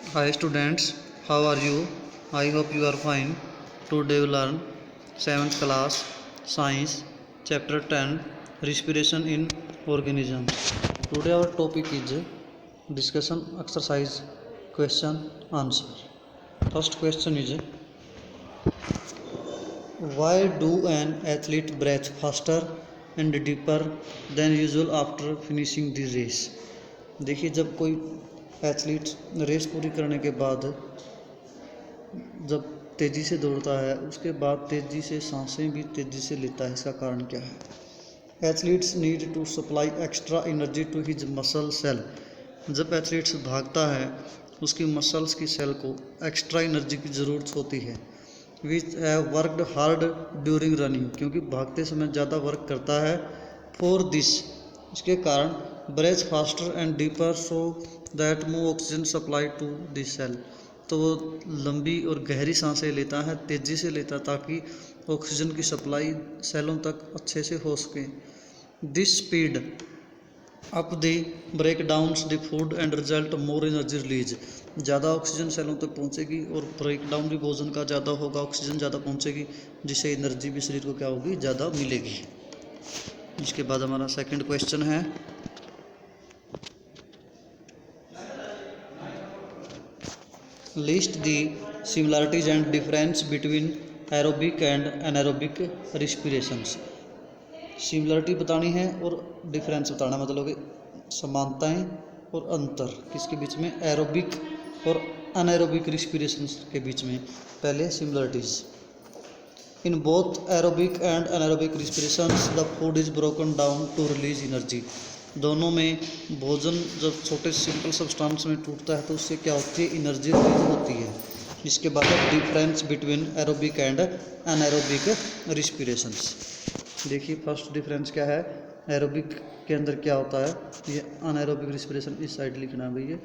Hi students, how are you? I hope you are fine. Today we learn 7th class Science Chapter 10 Respiration in Organisms. Today our topic is discussion exercise question answer. First question is, why do an athlete breathe faster and deeper than usual after finishing the race? देखिए, जब कोई athlete race पूरी करने के बाद जब तेज़ी से दौड़ता है उसके बाद तेज़ी से सांसें भी तेज़ी से लेता है, इसका कारण क्या है? Athletes need to supply extra energy to his muscle cell. जब एथलीट्स भागता है उसकी मसल्स की सेल को एक्स्ट्रा एनर्जी की ज़रूरत होती है, which have worked hard during running, क्योंकि भागते समय ज़्यादा वर्क करता है। फॉर दिस, इसके कारण breathe faster and deeper so that more oxygen supply to this cell, तो वो लंबी और गहरी सांसें लेता है, तेज़ी से लेता, ताकि ऑक्सीजन की सप्लाई सेलों तक अच्छे से हो सके। This speed up the break downs the food and result more energy release. ज़्यादा ऑक्सीजन सेलों तक पहुँचेगी और ब्रेक डाउन भी भोजन का ज़्यादा होगा, ऑक्सीजन ज़्यादा पहुँचेगी, जिससे एनर्जी भी शरीर को क्या होगी, ज़्यादा मिलेगी। इसके बाद हमारा सेकंड क्वेश्चन है, list the similarities and difference between aerobic and anaerobic respirations. Similarity बतानी है और डिफरेंस बताना, मतलब कि समानताएं और अंतर किसके बीच में, एरोबिक और अनएरोबिक रिस्पिरेशंस के बीच में। पहले similarities, in both aerobic and anaerobic respirations the food is broken down to release energy. दोनों में भोजन जब छोटे सिंपल सब्सटेंस में टूटता है तो उससे क्या होती है, एनर्जी रिलीज होती है। इसके बाद difference between aerobic and anaerobic respirations. देखिए फर्स्ट डिफरेंस क्या है, एरोबिक के अंदर क्या होता है, ये अनएरोबिक रिस्पिरेशन इस साइड लिखना है भैया।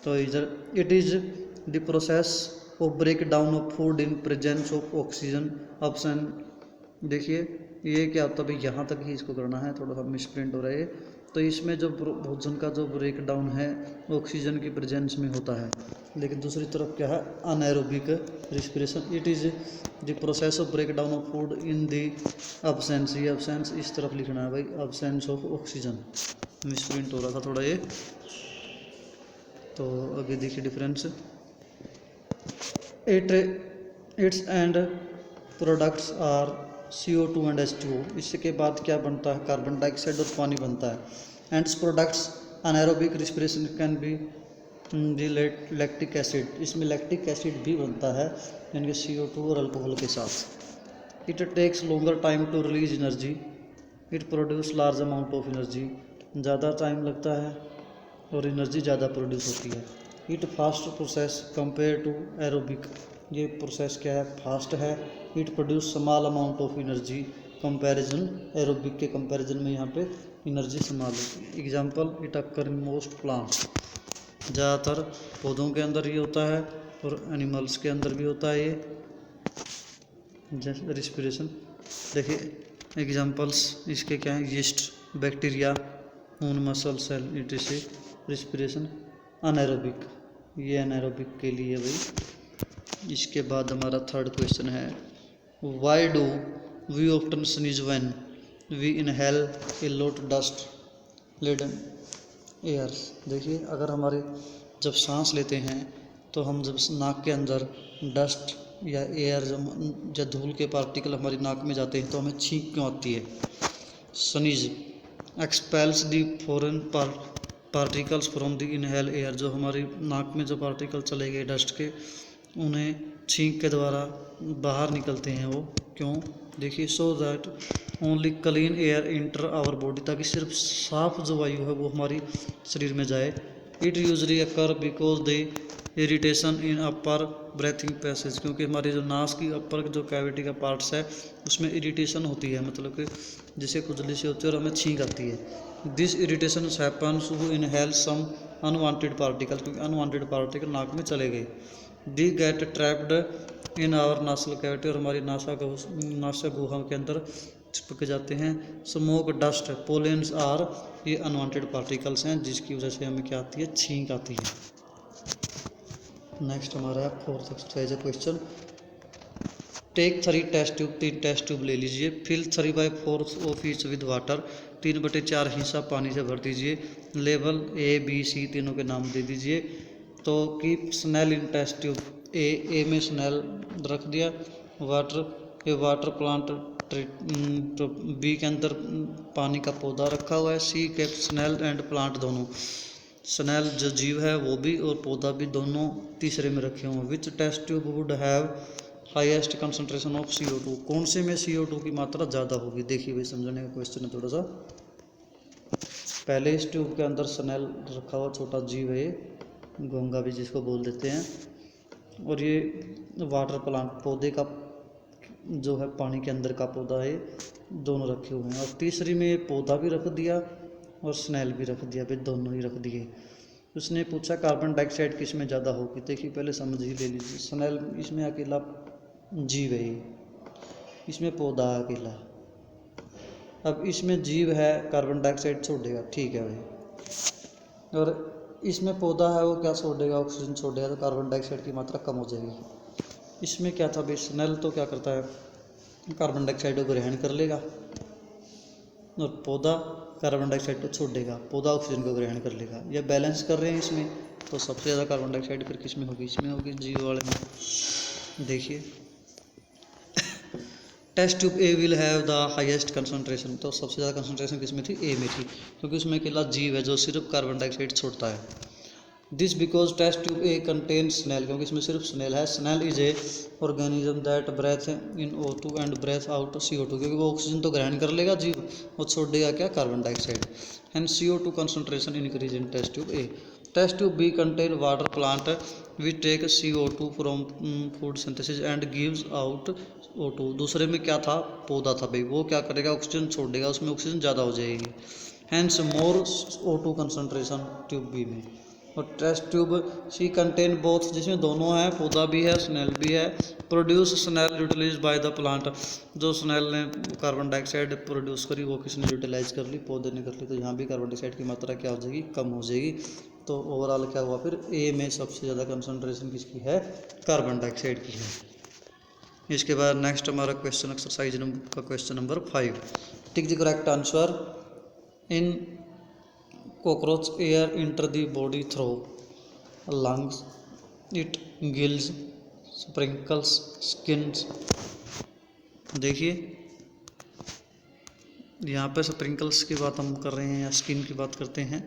तो इधर it is the process of break down of food in presence of oxygen absent. देखिए ये क्या होता है भाई, यहाँ तक ही इसको करना है, थोड़ा सा मिसप्रिंट हो रहा है। तो इसमें जो भोजन का जो ब्रेक डाउन है ऑक्सीजन की प्रेजेंस में होता है, लेकिन दूसरी तरफ क्या है, anaerobic respiration, it is the process of break down of food in the absence. ये अब्सेंस इस तरफ लिखना है भाई, अब्सेंस ऑफ ऑक्सीजन, मिसप्रिंट हो रहा था थोड़ा ये। तो अभी देखिए difference, its end products are CO2 and H2O। इसके बाद क्या बनता है, कार्बन डाइऑक्साइड और पानी बनता है। And it's anaerobic respiration can be lactic acid, इसमें लैक्टिक एसिड भी बनता है, यानी कि CO2 और अल्कोहल के साथ। It takes longer time to release energy, it produce large amount of energy, ज़्यादा टाइम लगता है और एनर्जी ज़्यादा प्रोड्यूस होती है। It fast process compare to aerobic, ये प्रोसेस क्या है, फास्ट है। It produce small amount of energy comparison, aerobic के कंपैरिजन में यहाँ पे एनर्जी स्मॉल होती है। Example, it occur in most plants, ज़्यादातर पौधों के अंदर ये होता है और एनिमल्स के अंदर भी होता है ये जैसे रिस्पिरेशन। देखिए एग्जांपल्स इसके क्या हैं, यीस्ट, बैक्टीरिया, खून, muscle cell, it is respiration anaerobic, ये अनएरोबिक के लिए भाई। इसके बाद हमारा थर्ड क्वेश्चन है, why do we often sneeze when we inhale a lot dust laden airs. देखिए अगर हमारे जब सांस लेते हैं तो हम जब नाक के अंदर डस्ट या एयर जब धूल के पार्टिकल हमारी नाक में जाते हैं तो हमें छींक क्यों आती है। Sneeze expels the foreign particles from the inhale air, जो हमारी नाक में जो पार्टिकल चले गए डस्ट के, उन्हें छींक के द्वारा बाहर निकलते हैं वो, क्यों, देखिए so that only clean air enter our body, ताकि सिर्फ साफ जो वायु है वो हमारी शरीर में जाए। It usually occur because the irritation in upper breathing passage, क्योंकि हमारी जो नास की अपर जो कैविटी का पार्ट्स है उसमें इरिटेशन होती है, मतलब कि जिसे खुजली सी होती है और हमें छींक आती है। This irritation happens who inhale some unwanted particle, क्योंकि अनवांटेड पार्टिकल नाक में चले गए। They get trapped in our nasal cavity, और हमारी नासा गुहा के अंदर चिपक जाते हैं। स्मोक, डस्ट, पोलेंस आर, ये अनवांटेड पार्टिकल्स हैं जिसकी वजह से हमें क्या आती है, छींक आती है। नेक्स्ट हमारा है फोर्थ एक्सरसाइज है question. Take 3 test tube, 3 test tube ले लीजिए। Fill 3/4 of each with water, 3/4 हिस्सा पानी से भर दीजिए। लेवल A, B, C तीनों के नाम दे दीजिए। तो कीप स्नेल इन टेस्ट ट्यूब। ए में स्नेल रख दिया। वाटर, ये वाटर प्लांट, तो बी के अंदर पानी का पौधा रखा हुआ है। सी के स्नेल एंड प्लांट दोनों, स्नेल जो जीव है वो भी और पौधा भी दोनों तीसरे में रखे हुए हैं। Which test tube would have highest concentration of CO2, कौन से में CO2 की मात्रा ज़्यादा होगी। देखिए भाई, समझने का क्वेश्चन है थोड़ा सा। पहले इस ट्यूब के अंदर स्नेल रखा हुआ छोटा जीव है, घोंघा भी जिसको बोल देते हैं, और ये वाटर प्लांट पौधे का जो है पानी के अंदर का पौधा है, दोनों रखे हुए हैं। और तीसरी में पौधा भी रख दिया और स्नेल भी रख दिया भाई, दोनों ही रख दिए। उसने पूछा कार्बन डाइऑक्साइड किस में ज़्यादा होगी। देखिए पहले समझ ही ले लीजिए। स्नेल इसमें अकेला जीव है, इसमें पौधा है अकेला। अब इसमें जीव है, कार्बन डाइऑक्साइड छोड़ेगा, ठीक है भाई। और इसमें पौधा है, वो क्या छोड़ेगा, ऑक्सीजन छोड़ेगा, तो कार्बन डाइऑक्साइड की मात्रा कम हो जाएगी। इसमें क्या था भाई, स्नेल तो क्या करता है, कार्बन डाइऑक्साइड को ग्रहण कर लेगा, और पौधा कार्बन डाइऑक्साइड को छोड़ेगा, पौधा ऑक्सीजन को ग्रहण कर लेगा। ये बैलेंस कर रहे हैं इसमें। तो सबसे ज़्यादा कार्बन डाइऑक्साइड फिर किस में होगी, इसमें होगी, जीव वाले में। देखिए test tube A will have the highest concentration, तो सबसे ज़्यादा कंसंट्रेशन किस में थी, ए में थी, क्योंकि उसमें अकेला जीव है जो सिर्फ कार्बन डाइऑक्साइड छोड़ता है। This because test tube A contain snail, क्योंकि इसमें सिर्फ स्नेल है। Snail is a organism that breathe in O2 and breathe out CO2, क्योंकि वो ऑक्सीजन तो ग्रहण कर लेगा जीव, वो छोड़ देगा क्या, carbon dioxide. And CO2 concentration increase in test tube A. Test tube B contain water plant which take CO2 from food synthesis and gives out O2। दूसरे में क्या था, पौधा था भाई, वो क्या करेगा, ऑक्सीजन छोड़ देगा, उसमें ऑक्सीजन ज़्यादा हो जाएगी। Hence more O2 concentration tube B में। और test tube C contain both, जिसमें दोनों हैं, पौधा भी है स्नेल भी है। Produce snail utilize by the plant, जो स्नेल ने कार्बन डाइऑक्साइड प्रोड्यूस करी वो किसने यूटिलाइज कर ली, पौधे ने कर ली। तो यहाँ भी कार्बन डाइऑक्साइड की मात्रा क्या हो जाएगी, कम हो जाएगी। तो ओवरऑल क्या हुआ, फिर ए में सबसे ज़्यादा कंसंट्रेशन किसकी है, कार्बन डाइऑक्साइड की है। इसके बाद नेक्स्ट हमारा क्वेश्चन एक्सरसाइज का question number 5। Tick the correct answer. In cockroach air enter the body through lungs, it gills, sprinkles, skins। देखिए यहाँ पे स्प्रिंकल्स की बात हम कर रहे हैं या स्किन की बात करते हैं।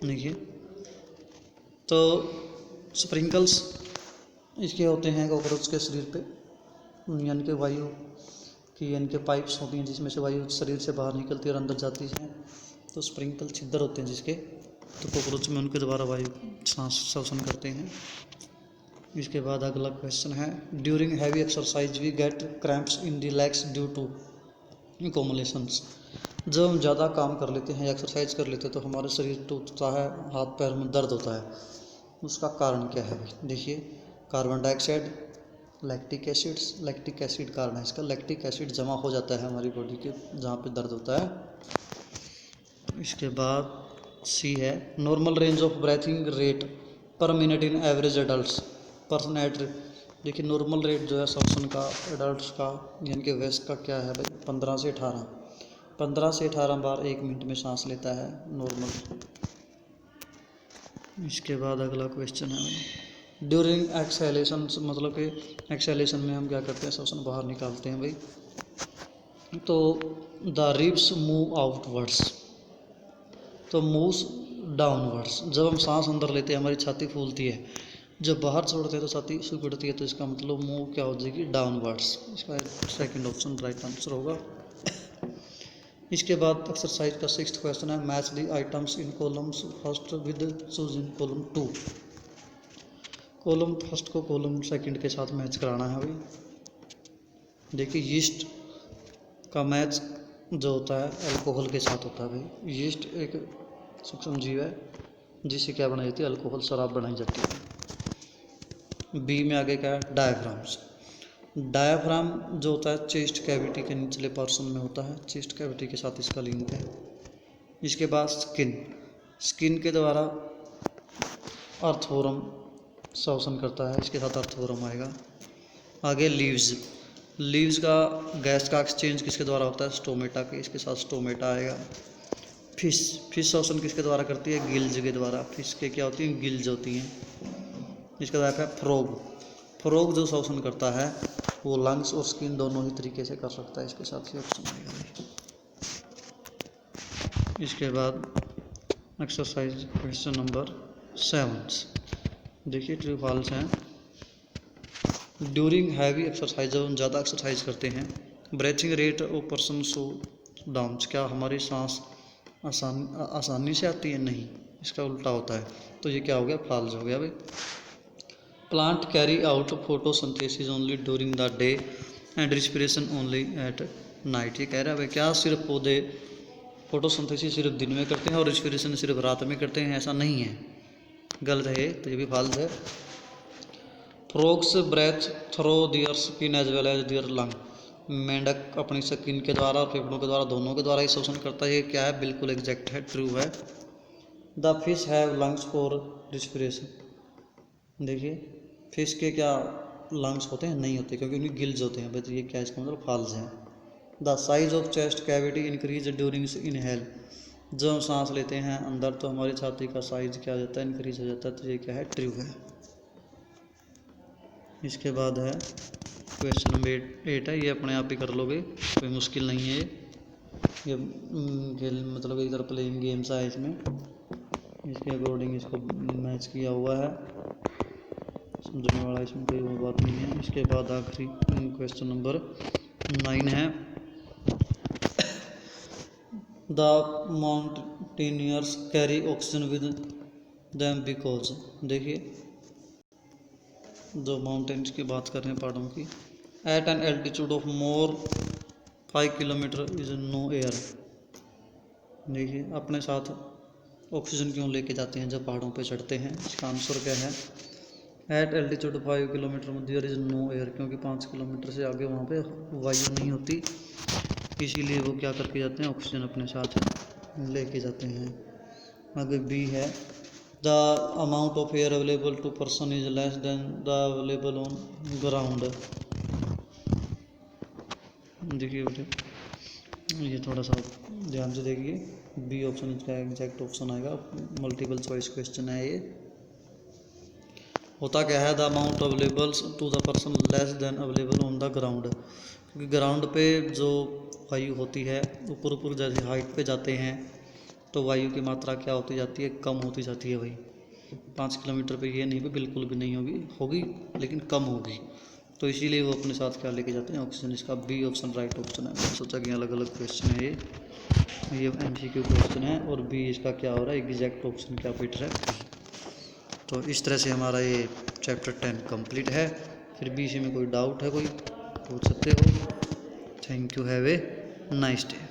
देखिए तो स्प्रिंकल्स इसके होते हैं कॉकरोच के शरीर पे, यानी कि वायु कि इनके पाइप्स होती हैं जिसमें से वायु शरीर से बाहर निकलती है और अंदर जाती है। तो स्प्रिंकल छिद्र होते हैं जिसके, तो कॉकरोच में उनके द्वारा वायु सांस श्वसन करते हैं। इसके बाद अगला क्वेश्चन है, during heavy exercise we get cramps in the legs due to accumulations. जब हम ज़्यादा काम कर लेते हैं, एक्सरसाइज कर लेते हैं, तो हमारे शरीर टूटता है, हाथ पैर में दर्द होता है। उसका कारण क्या है, देखिए कार्बन डाइऑक्साइड, लैक्टिक एसिड कारण है इसका। लैक्टिक एसिड जमा हो जाता है हमारी बॉडी के जहाँ पे दर्द होता है। इसके बाद सी है, normal range of breathing rate पर minute in average adults person at. देखिए नॉर्मल रेट जो है श्वसन का एडल्ट्स का यानी कि वयस्क का क्या है भाई, 15 से 18 बार 1 मिनट में सांस लेता है नॉर्मल। इसके बाद अगला क्वेश्चन है, ड्यूरिंग एक्सहेलेशन, मतलब कि एक्सहेलेशन में हम क्या करते हैं, श्वसन बाहर निकालते हैं भाई। तो द रिब्स मूव आउटवर्ड्स, तो मूव्स डाउनवर्ड्स। जब हम सांस अंदर लेते हैं हमारी छाती फूलती है, जब बाहर छोड़ते हैं तो छाती सिकुड़ती है, तो इसका मतलब मूव क्या हो जाएगी, डाउनवर्ड्स। इसका सेकंड ऑप्शन राइट आंसर होगा। इसके बाद एक्सरसाइज का 6th क्वेश्चन है, match the items in columns first with choose in column 2। Column first को कॉलम सेकंड के साथ मैच कराना है भाई। देखिए यीस्ट का मैच जो होता है अल्कोहल के साथ होता है भाई। यीस्ट एक सूक्ष्म जीव है जिससे क्या बनाई जाती है, अल्कोहल, शराब बनाई जाती है। बी में आगे क्या है, डायफ्राम्स। डायफ्राम जो होता है चेस्ट कैविटी के निचले पोर्शन में होता है, चेस्ट कैविटी के साथ इसका लिंक है। इसके बाद स्किन, स्किन के द्वारा अर्थवोरम शोषण करता है, इसके साथ अर्थवोरम आएगा। आगे लीव्स का गैस का एक्सचेंज किसके द्वारा होता है? स्टोमेटा के, इसके साथ स्टोमेटा आएगा। फिश शोषण किसके द्वारा करती है? गिल्ज के द्वारा। फिश के क्या होती हैं? गिल्ज होती हैं। इसका द्वारा है फ्रॉग जो शोषण करता है वो लंग्स और स्किन दोनों ही तरीके से कर सकता है, इसके साथ ही ऑप्शन आएगा। इसके बाद एक्सरसाइज क्वेश्चन नंबर 7 देखिए, ट्रू फॉल्स हैं। ड्यूरिंग हैवी एक्सरसाइज, जब हम ज़्यादा एक्सरसाइज करते हैं, breathing rate of person so down, क्या हमारी सांस आसानी से आती है? नहीं, इसका उल्टा होता है। तो ये क्या हो गया? फॉल्स हो गया भाई। Plant carry out photosynthesis only during the day and respiration only at night. ये कह रहा है भाई क्या सिर्फ पौधे फोटोसिंथेसिस सिर्फ दिन में करते हैं और रिस्पिरेशन सिर्फ रात में करते हैं? ऐसा नहीं है, गलत है, तो ये भी फॉल्स है। Frogs breathe through their skin as well as their lung, मेंढक अपनी स्किन के द्वारा और फेफड़ों के द्वारा, दोनों के द्वारा ही शोषण करता है। ये क्या है? बिल्कुल एग्जैक्ट है, ट्रू है। The fish have lungs for respiration, देखिए फिश के क्या लंग्स होते हैं? नहीं होते, क्योंकि उनके गिल्स होते हैं। तो ये क्या, इसका मतलब फॉल्स है। The size of chest cavity increase during inhale, जब हम सांस लेते हैं अंदर तो हमारी छाती का साइज क्या हो जाता है? इंक्रीज हो जाता है। तो ये क्या है? ट्रू है। इसके बाद है क्वेश्चन नंबर 8 है, ये अपने आप ही कर लोगे, कोई मुश्किल नहीं है। ये खेल मतलब एक तरह प्लेइंग गेम्स है, इसमें इसके अकॉर्डिंग इसको मैच किया हुआ है, समझने वाला इसमें कोई वो बात नहीं है। इसके बाद आखिरी क्वेश्चन नंबर 9 है। The mountaineers carry oxygen with them because, देखिए जो माउंटेन्स की बात कर रहे हैं, पहाड़ों की, at an altitude of more 5 kilometre is no air, देखिए अपने साथ ऑक्सीजन क्यों लेके जाते हैं जब पहाड़ों पे चढ़ते हैं? इसका आंसर क्या है? एट एल्टीट्यूड 5 किलोमीटर में देयर इज़ नो एयर, क्योंकि 5 किलोमीटर से आगे वहाँ पे वायु नहीं होती, इसीलिए वो क्या करके जाते हैं? ऑक्सीजन अपने साथ लेके जाते हैं। आगे बी है, the amount of air available to person is less than the available on ground, देखिए बेटे ये थोड़ा सा ध्यान से देखिए, बी ऑप्शन इसका एग्जैक्ट ऑप्शन आएगा, मल्टीपल चॉइस क्वेश्चन है ये। होता क्या है? The amount available to the person less than available on the ground, क्योंकि ग्राउंड पे जो वायु होती है, ऊपर ऊपर जैसे हाइट पे जाते हैं तो वायु की मात्रा क्या होती जाती है? कम होती जाती है भाई। 5 किलोमीटर पे ये नहीं भी बिल्कुल भी नहीं होगी लेकिन कम होगी, तो इसीलिए वो अपने साथ क्या लेके जाते हैं? ऑक्सीजन। इसका बी ऑप्शन राइट ऑप्शन है। मैंने सोचा कि अलग अलग क्वेश्चन है ये MCQ क्वेश्चन है, और बी इसका क्या हो रहा है? एग्जैक्ट ऑप्शन क्या फिट है? तो इस तरह से हमारा ये चैप्टर 10 कंप्लीट है। फिर भी इसी में कोई डाउट है कोई पूछ सकते हो। Thank you, have a nice day.